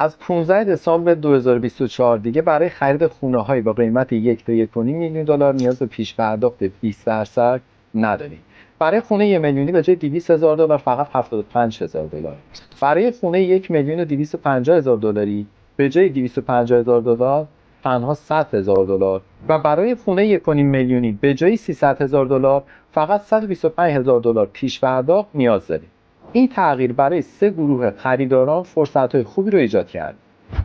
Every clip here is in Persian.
از 15 دسامبر 2024 دیگه برای خرید خونه‌هایی با قیمت 1 تا 1.5 میلیون دلار نیاز به پیش پرداخت 20% ندارید. برای خونه 1 میلیونی به جای 200,000 دلار فقط 75,000 دلار. برای خونه 1,250,000 دلاری به جای 250,000 دلار تنها 100,000 دلار و برای خونه 1.5 میلیونی به جای 300,000 دلار فقط 125,000 دلار پیش پرداخت نیاز دارید. این تغییر برای 3 گروه خریداران فرصت‌های خوبی رو ایجاد کرد.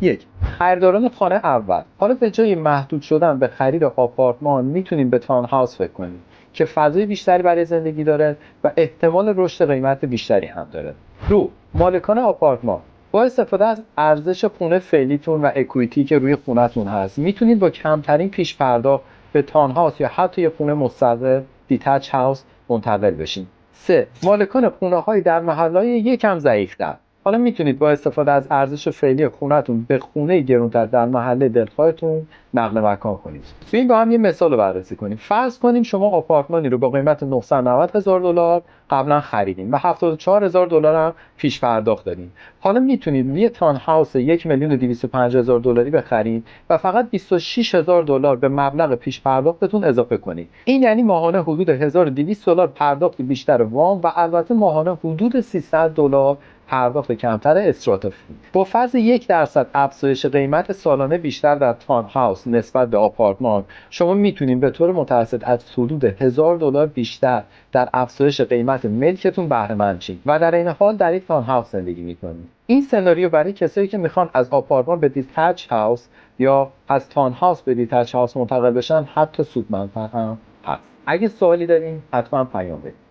1. خریداران خانه اول. حالا به جای محدود شدن به خرید آپارتمان میتونید به تاون هاوس فکر کنید که فضای بیشتری برای زندگی داره و احتمال رشد قیمت بیشتری هم داره. 2. مالکان آپارتمان. با استفاده از ارزش خونه فعلیتون و اکوئیتی که روی خونه‌تون هست میتونید با کمترین پیش پرداخت به تاون هاوس یا حتی یه خونه مستقل دیتچ هاوس منتقل بشین. 3. مالکان خونه‌های در محله‌های یکم ضعیف‌تر. حالا میتونید با استفاده از ارزش فعلی خونه‌تون به خونه گرونتر در محله دلخواهتون نقل مکان کنید. بیاین با هم یه مثال رو بررسی کنیم. فرض کنیم شما آپارتمانی رو با قیمت 990,000 دلار قبلا خریدین و 74,000 دلار هم پیش پرداخت دادین. حالا میتونید یه تاون هاوس 1,250,000 دلاری بخرید و فقط 26,000 دلار به مبلغ پیش پرداختتون اضافه کنید. این یعنی ماهانه حدود 1,200 دلار پرداخت بیشتر وام و البته ماهانه حدود 300 دلار پرداخت کمتر استراتژی. با فرض 1% افزایش قیمت سالانه بیشتر در تاون هاوس نسبت به آپارتمان، شما میتونید به طور متوسط از حدود 1,000 دلار بیشتر در افزایش قیمت ملکتون بهره مند شید و در این حال در یک تاون هاوس زندگی میکنید. این سناریو برای کسایی که میخوان از آپارتمان به دیتچ هاوس یا از تاون هاوس به دیتچ هاوس منتقل بشن حتی سودمندتر هم هست. اگه سوالی دارین حتما پیام بدید.